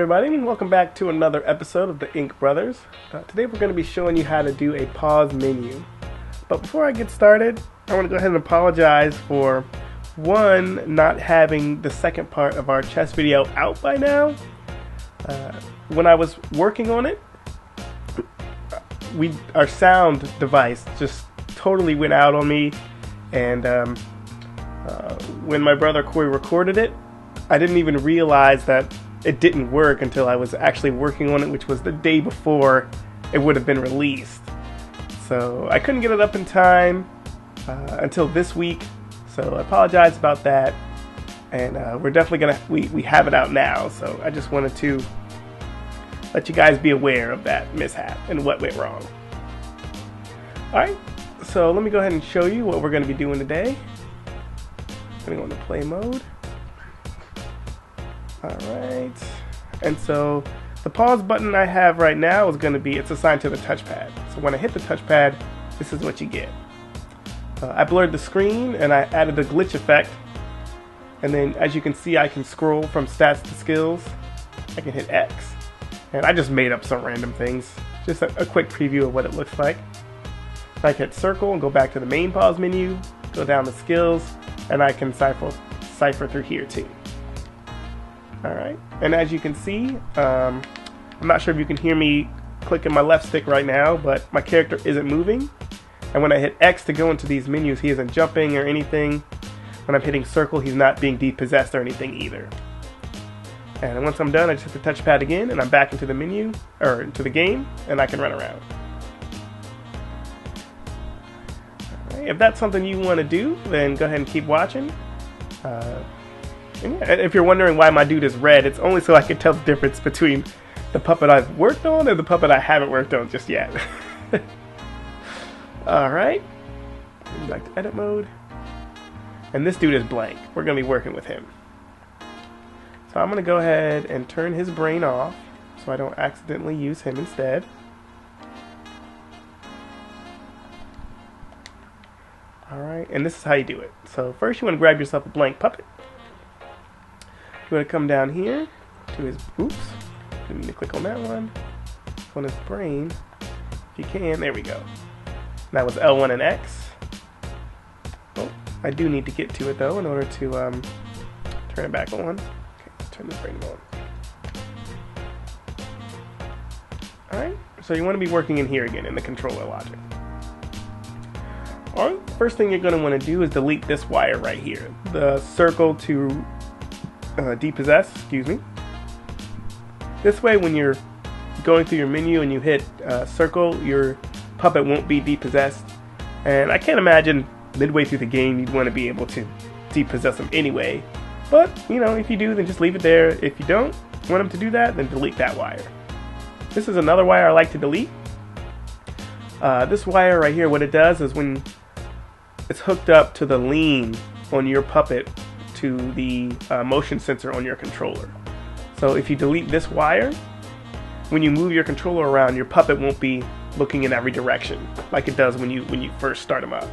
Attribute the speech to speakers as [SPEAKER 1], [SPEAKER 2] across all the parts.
[SPEAKER 1] everybody, and welcome back to another episode of the Ink Brothers. Today we're going to be showing you how to do a pause menu. But before I get started, I want to go ahead and apologize for one, not having the second part of our chess video out by now. When I was working on it, our sound device just totally went out on me, and when my brother Corey recorded it, I didn't even realize that it didn't work until I was actually working on it, which was the day before it would have been released. So I couldn't get it up in time until this week, so I apologize about that. And we're definitely gonna we have it out now, so I just wanted to let you guys be aware of that mishap and what went wrong. Alright, so let me go ahead and show you what we're going to be doing today. I'm going to go into play mode. Alright, and so the pause button I have right now is going to be, it's assigned to the touchpad. So when I hit the touchpad, this is what you get. I blurred the screen and I added a glitch effect. And then as you can see, I can scroll from stats to skills. I can hit X. And I just made up some random things. Just a quick preview of what it looks like. I can hit circle and go back to the main pause menu, go down to skills, and I can cipher through here too. Alright, and as you can see, I'm not sure if you can hear me clicking my left stick right now, but my character isn't moving. And when I hit X to go into these menus, he isn't jumping or anything. When I'm hitting circle, he's not being depossessed or anything either. And once I'm done, I just hit the touchpad again, and I'm back into the menu, or into the game, and I can run around. Alright, if that's something you want to do, then go ahead and keep watching. And yeah, if you're wondering why my dude is red, it's only so I can tell the difference between the puppet I've worked on and the puppet I haven't worked on just yet. Alright, back to edit mode. And this dude is blank. We're going to be working with him. So I'm going to go ahead and turn his brain off so I don't accidentally use him instead. Alright, and this is how you do it. So first you want to grab yourself a blank puppet. You want to come down here to his, oops, didn't mean to click on that one. On his brain, if you can, there we go. That was L1 and X. Oh, I do need to get to it though in order to turn it back on. Okay, let's turn this brain on. Alright, so you want to be working in here again in the controller logic. Alright, first thing you're going to want to do is delete this wire right here. The circle to depossess, excuse me. This way when you're going through your menu and you hit circle, your puppet won't be depossessed. And I can't imagine midway through the game you'd want to be able to depossess them anyway. But, you know, if you do, then just leave it there. If you don't want them to do that, then delete that wire. This is another wire I like to delete. This wire right here, what it does is when it's hooked up to the lean on your puppet to the motion sensor on your controller. So if you delete this wire, when you move your controller around, your puppet won't be looking in every direction like it does when you first start them up.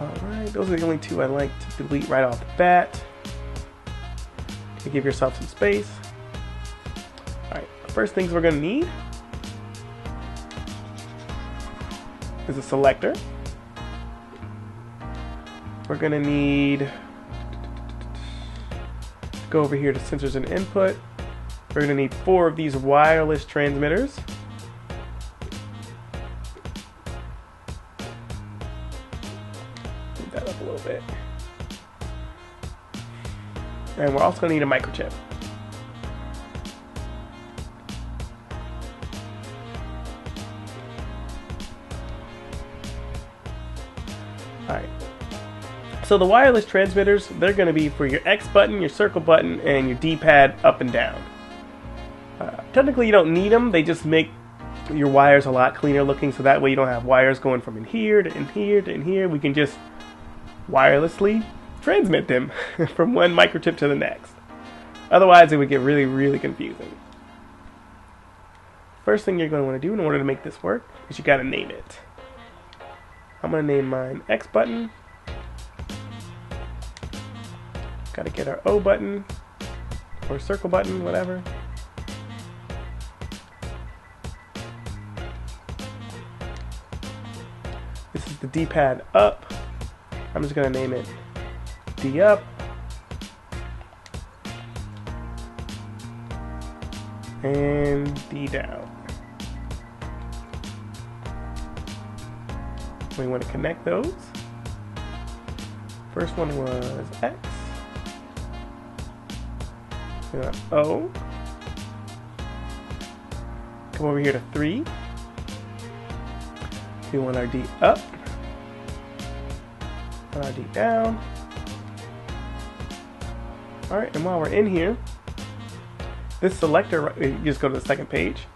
[SPEAKER 1] Alright, those are the only two I like to delete right off the bat. To give yourself some space. Alright, the first things we're going to need is a selector. We're going to need, go over here to sensors and input. We're going to need 4 of these wireless transmitters. Move that up a little bit. And we're also going to need a microchip. Alright. So the wireless transmitters, they're going to be for your X button, your circle button, and your D-pad up and down. Technically you don't need them, they just make your wires a lot cleaner looking, so that way you don't have wires going from in here to in here to in here. We can just wirelessly transmit them from one microchip to the next. Otherwise it would get really, really confusing. First thing you're going to want to do in order to make this work is you got to name it. I'm going to name mine X button. Got to get our O button. or circle button, whatever. This is the D-pad up. I'm just going to name it D up. And D down. We want to connect those. First one was X. We want O. Come over here to 3. We want our D up. And our D down. Alright, and while we're in here, this selector, you just go to the second page.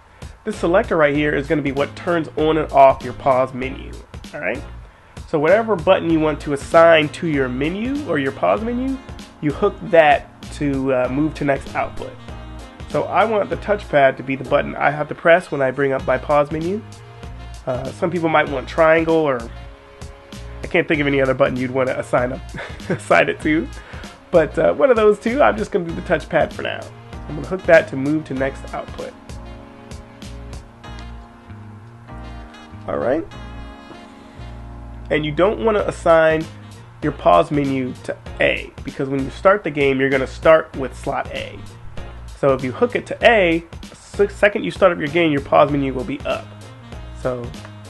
[SPEAKER 1] This selector right here is going to be what turns on and off your pause menu. Alright? So whatever button you want to assign to your menu or your pause menu, you hook that to move to next output. So I want the touchpad to be the button I have to press when I bring up my pause menu. Some people might want triangle, or I can't think of any other button you'd want to assign it to. But one of those two, I'm just going to do the touchpad for now. I'm going to hook that to move to next output. Alright. And you don't want to assign your pause menu to A, because when you start the game, you're going to start with slot A. So if you hook it to A, the second you start up your game, your pause menu will be up. So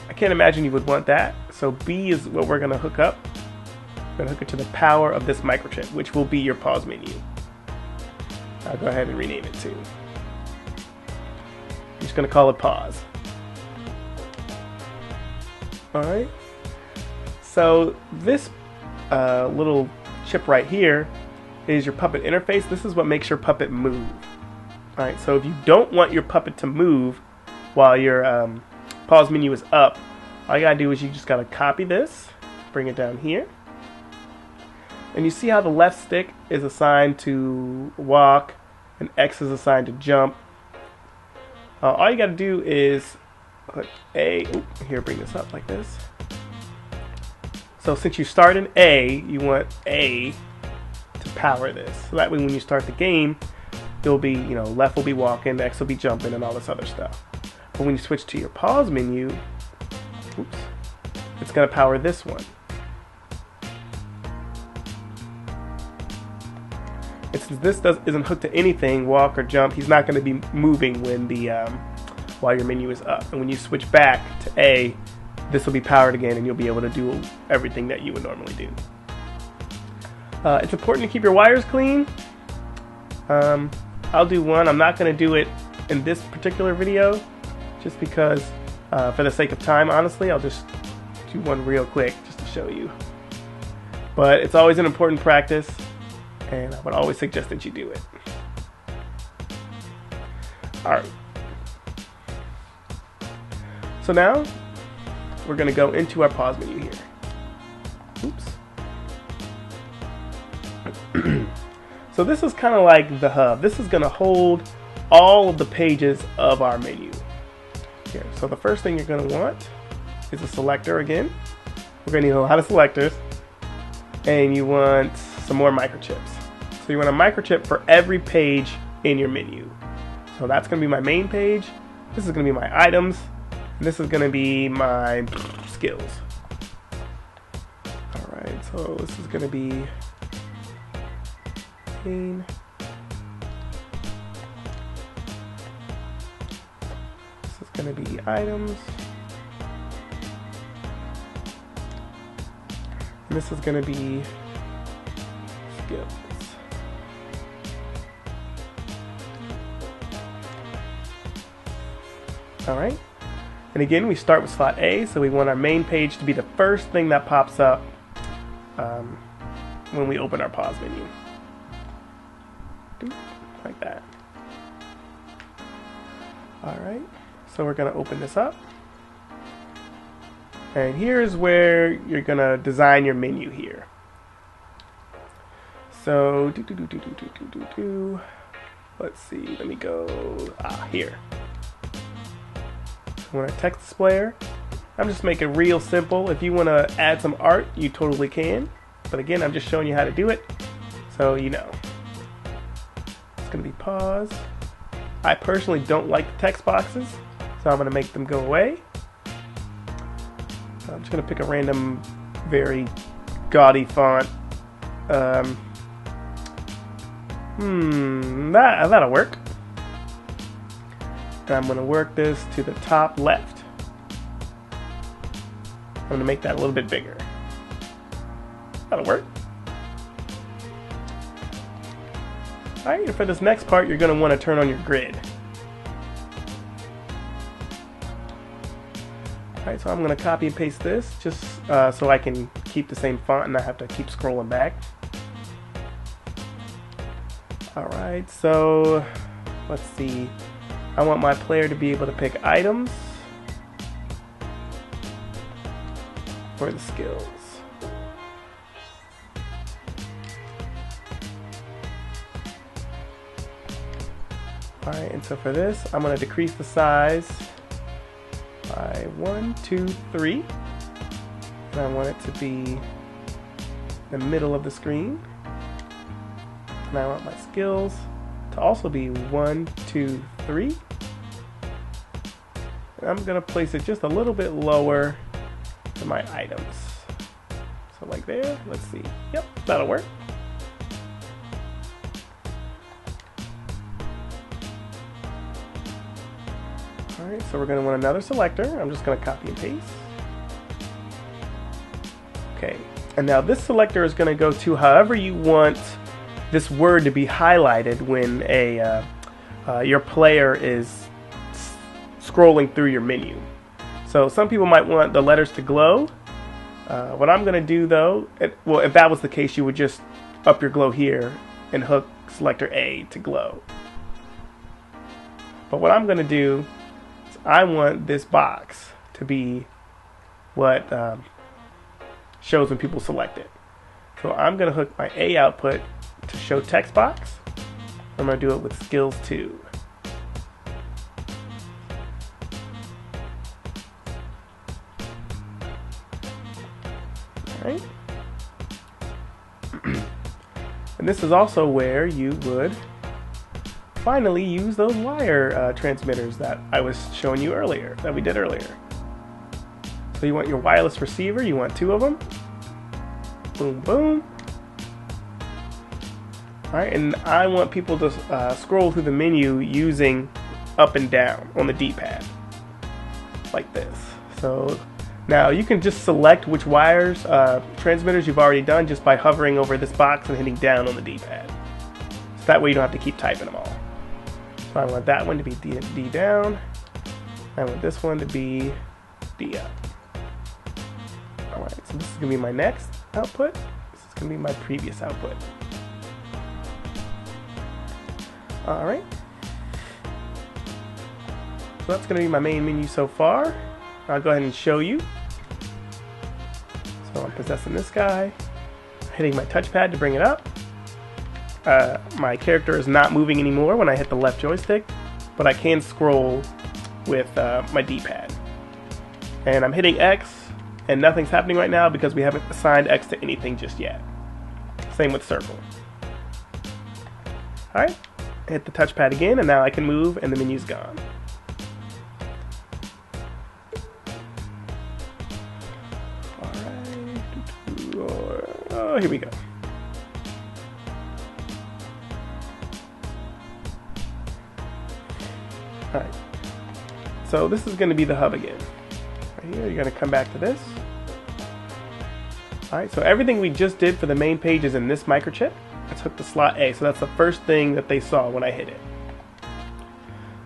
[SPEAKER 1] I can't imagine you would want that. So B is what we're going to hook up. We're going to hook it to the power of this microchip, which will be your pause menu. I'll go ahead and rename it too. I'm just going to call it pause. Alright. So this little chip right here is your Puppet interface. This is what makes your Puppet move. Alright, so if you don't want your Puppet to move while your pause menu is up, all you gotta do is you just gotta copy this, bring it down here. And you see how the left stick is assigned to walk and X is assigned to jump. All you got to do is click A. Here, bring this up like this. So since you start in A, you want A to power this. So that way when you start the game, you'll be, left will be walking, X will be jumping, and all this other stuff. But when you switch to your pause menu, it's going to power this one. And since this isn't hooked to anything, walk or jump, he's not going to be moving when while your menu is up. And when you switch back to A, this will be powered again, and you'll be able to do everything that you would normally do. It's important to keep your wires clean. I'll do one. I'm not going to do it in this particular video, just because, for the sake of time, honestly, I'll just do one real quick just to show you. But it's always an important practice, and I would always suggest that you do it. Alright. So now, we're going to go into our pause menu here. So this is kind of like the hub. This is going to hold all of the pages of our menu. Here. So the first thing you're going to want is a selector again. We're going to need a lot of selectors. And you want some more microchips. So you want a microchip for every page in your menu. So that's going to be my main page. This is going to be my items. And this is going to be my skills. Alright, so this is going to be main. This is going to be items. And this is going to be skills. Alright. And again, we start with slot A, so we want our main page to be the first thing that pops up when we open our pause menu. Like that. Alright, so we're going to open this up. And here's where you're going to design your menu here. So, let's see, let me go, here. I want a text displayer. I'm just making it real simple. If you want to add some art, you totally can. But again, I'm just showing you how to do it, so you know. It's going to be pause. I personally don't like the text boxes, so I'm going to make them go away. I'm just going to pick a random, very gaudy font. That'll work. And I'm going to work this to the top left. I'm going to make that a little bit bigger. That'll work. Alright, and for this next part, you're going to want to turn on your grid. Alright, so I'm going to copy and paste this just so I can keep the same font and not have to keep scrolling back. Alright, so let's see. I want my player to be able to pick items for the skills. Alright, and so for this, I'm going to decrease the size by 1, 2, 3. And I want it to be the middle of the screen. And I want my skills to also be 1, 2, 3. And I'm going to place it just a little bit lower than my items. So like there, let's see. Yep, that'll work. Alright, so we're going to want another selector. I'm just going to copy and paste. Okay, and now this selector is going to go to however you want this word to be highlighted when your player is scrolling through your menu. So some people might want the letters to glow. What I'm going to do though, well, if that was the case, you would just up your glow here and hook selector A to glow. But what I'm going to do is I want this box to be what shows when people select it. So I'm going to hook my A output to show text box. I'm going to do it with skills 2. Alright. And this is also where you would finally use those wire transmitters that I was showing you earlier, that we did earlier. So you want your wireless receiver, you want 2 of them. Boom, boom. Alright, and I want people to scroll through the menu using up and down on the D-pad. Like this. So now you can just select which wires, transmitters you've already done just by hovering over this box and hitting down on the D-pad. So that way you don't have to keep typing them all. So I want that one to be D down. I want this one to be D up. Alright, so this is going to be my next output. This is going to be my previous output. Alright. So that's going to be my main menu so far. I'll go ahead and show you. So I'm possessing this guy. Hitting my touchpad to bring it up. My character is not moving anymore when I hit the left joystick, but I can scroll with my D-pad. And I'm hitting X, and nothing's happening right now because we haven't assigned X to anything just yet. Same with circle. Alright. Hit the touchpad again, and now I can move, and the menu's gone. Alright. Oh, here we go. Alright. So this is going to be the hub again. Right here, you're going to come back to this. Alright, so everything we just did for the main page is in this microchip. Let's hook the slot A, so that's the first thing that they saw when I hit it.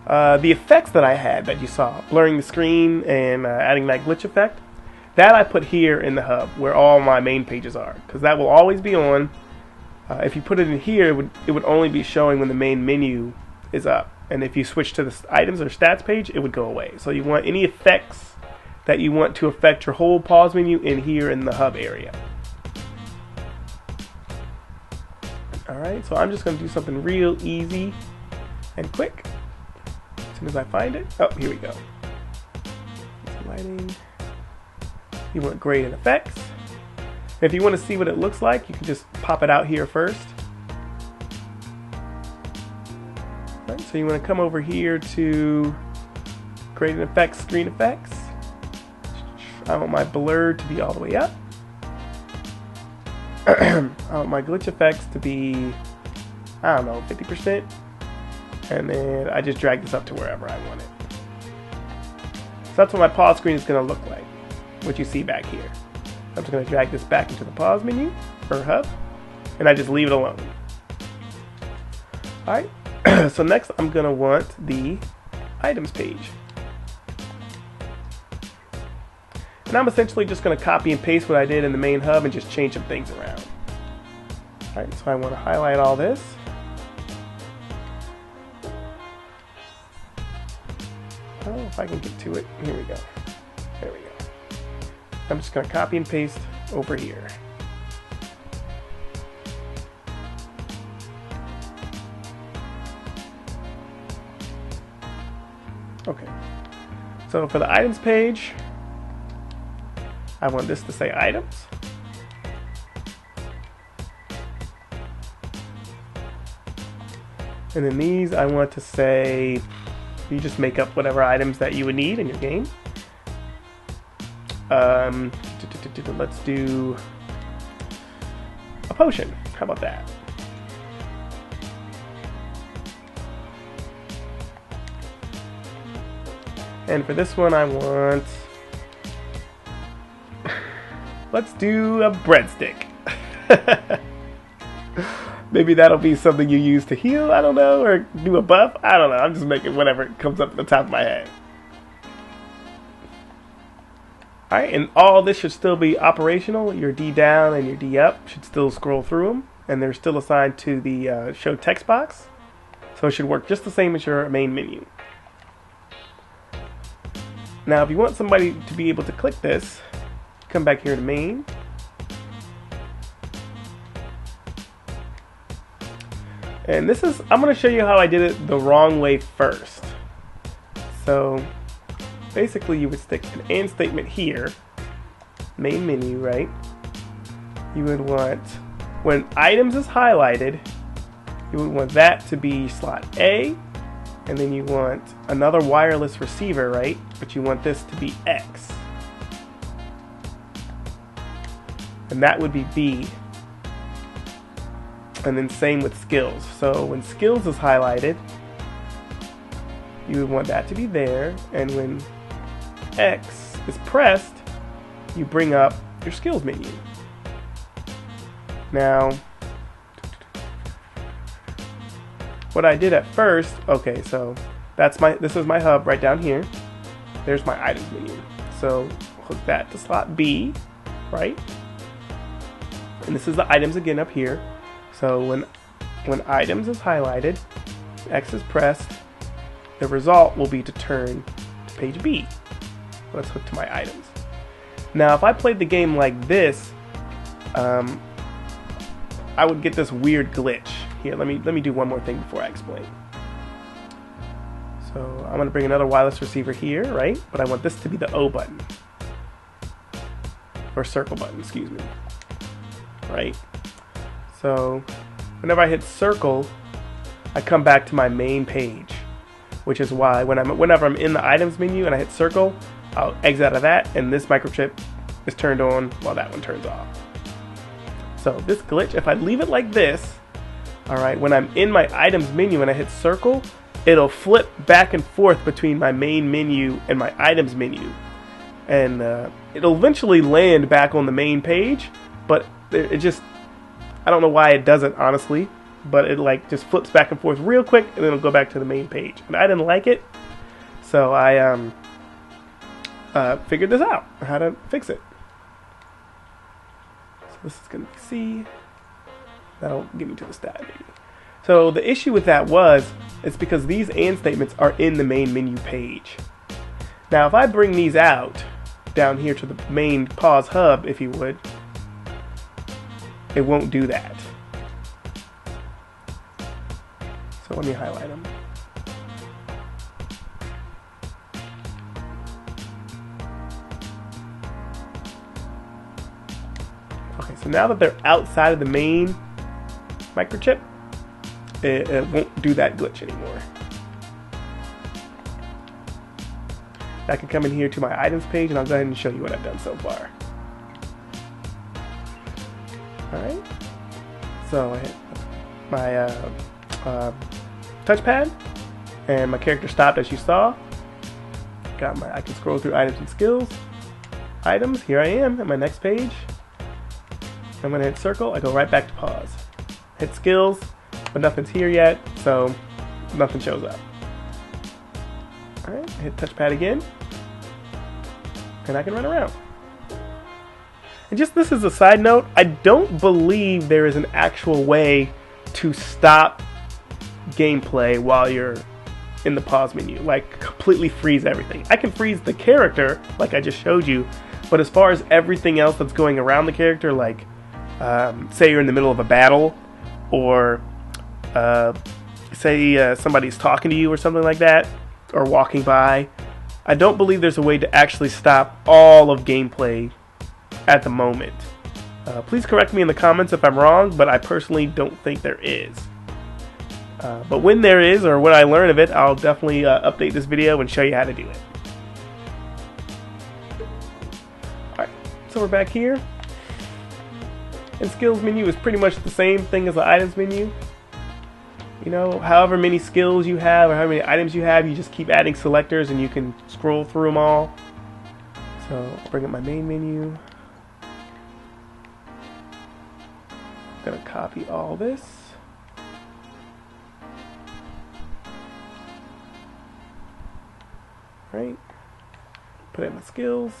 [SPEAKER 1] The effects that I had that you saw, blurring the screen and adding that glitch effect, that I put here in the hub where all my main pages are, because that will always be on. If you put it in here, it would only be showing when the main menu is up, and if you switch to the items or stats page, it would go away. So you want any effects that you want to affect your whole pause menu in here in the hub area. Alright, so I'm just going to do something real easy and quick. As soon as I find it. Oh, here we go. Lighting. You want gradient effects. If you want to see what it looks like, you can just pop it out here first. So you want to come over here to create an effect, screen effects. I want my blur to be all the way up. I want my glitch effects to be, I don't know, 50%. And then I just drag this up to wherever I want it. So that's what my pause screen is going to look like, what you see back here. I'm just going to drag this back into the pause menu, or hub, and I just leave it alone. Alright, so next I'm going to want the items page. And I'm essentially just going to copy and paste what I did in the main hub and just change some things around. Alright, so I want to highlight all this. Oh, if I can get to it. Here we go. There we go. I'm just going to copy and paste over here. Okay. So for the items page, I want this to say items. And then these I want to say, you just make up whatever items that you would need in your game. Let's do a potion. How about that? And for this one I want, let's do a breadstick. Maybe that'll be something you use to heal, I don't know, or do a buff. I don't know, I'm just making whatever comes up at the top of my head. Alright, and all this should still be operational. Your D down and your D up should still scroll through them, and they're still assigned to the show text box. So it should work just the same as your main menu. Now if you want somebody to be able to click this, come back here to main. And this is, I'm going to show you how I did it the wrong way first. So basically you would stick an and statement here, main menu, right? You would want, when items is highlighted, you would want that to be slot A, and then you want another wireless receiver, right? But you want this to be X. And that would be B. And then same with skills. So when skills is highlighted, you would want that to be there, and when X is pressed, you bring up your skills menu. Now, what I did at first, okay, so this is my hub right down here. There's my items menu. So hook that to slot B, right? And this is the items again up here. So when items is highlighted, X is pressed, the result will be to turn to page B. Let's hook to my items. Now if I played the game like this, I would get this weird glitch. Here, let me do one more thing before I explain. So I'm going to bring another wireless receiver here, right? But I want this to be the O button. Or circle button, excuse me. Right? So whenever I hit circle, I come back to my main page, which is why whenever I'm in the items menu and I hit circle, I'll exit out of that, and this microchip is turned on while that one turns off. So this glitch, if I leave it like this, alright, when I'm in my items menu and I hit circle, it'll flip back and forth between my main menu and my items menu. And it'll eventually land back on the main page, but it just, I don't know why it does it, honestly, but it like just flips back and forth real quick, and then it'll go back to the main page. And I didn't like it, so I figured this out, how to fix it. So this is going to be C. That'll get me to the stat menu. So the issue with that was, it's because these AND statements are in the main menu page. Now if I bring these out, down here to the main pause hub, if you would, it won't do that. So let me highlight them. Okay, so now that they're outside of the main microchip, it won't do that glitch anymore. I can come in here to my items page, and I'll go ahead and show you what I've done so far. Alright, so I hit my touchpad, and my character stopped as you saw. I can scroll through items and skills. Items, here I am at my next page. I'm going to hit circle, I go right back to pause. Hit skills, but nothing's here yet, so nothing shows up. Alright, hit touchpad again, and I can run around. And just this is a side note, I don't believe there is an actual way to stop gameplay while you're in the pause menu, like completely freeze everything. I can freeze the character, like I just showed you, but as far as everything else that's going around the character, like say you're in the middle of a battle, or say somebody's talking to you or something like that, or walking by, I don't believe there's a way to actually stop all of gameplay at the moment. Please correct me in the comments if I'm wrong, but I personally don't think there is. But when there is, or when I learn of it, I'll definitely update this video and show you how to do it. Alright, so we're back here. And skills menu is pretty much the same thing as the items menu. You know, however many skills you have or how many items you have, you just keep adding selectors and you can scroll through them all. So I'll bring up my main menu. I'm going to copy all this. Right, put in my skills.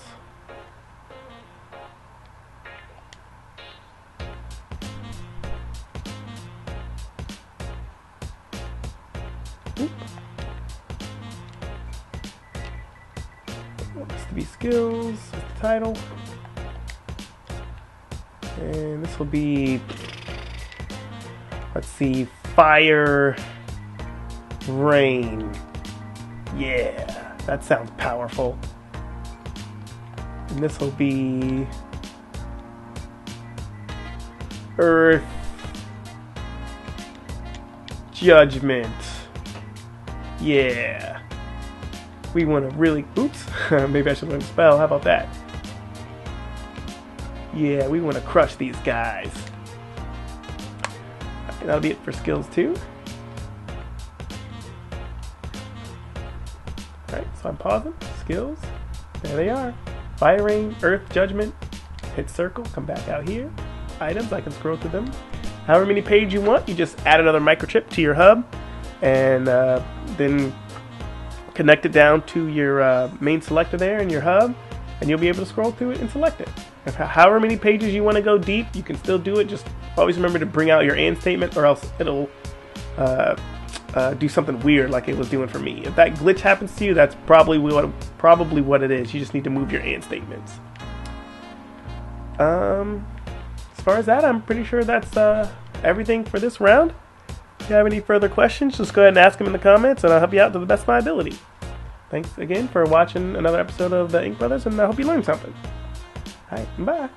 [SPEAKER 1] Oop. This to be skills, that's the title. And this will be, let's see, fire, rain. Yeah. That sounds powerful. And this will be Earth Judgment. Yeah. We want to really... Oops. Maybe I should learn to spell. How about that? Yeah, we want to crush these guys. Okay, that'll be it for skills 2. Alright, so I'm pausing. Skills. There they are. Fire, rain, earth, judgment. Hit circle. Come back out here. Items. I can scroll through them. However many pages you want, you just add another microchip to your hub, and then connect it down to your main selector there in your hub, and you'll be able to scroll through it and select it. If however many pages you want to go deep, you can still do it. Just always remember to bring out your and statement, or else it'll do something weird like it was doing for me. If that glitch happens to you, that's probably what it is. You just need to move your and statements. As far as that, I'm pretty sure that's everything for this round. If you have any further questions, just go ahead and ask them in the comments, and I'll help you out to the best of my ability. Thanks again for watching another episode of the Ink Brothers, and I hope you learned something. Alright, bye.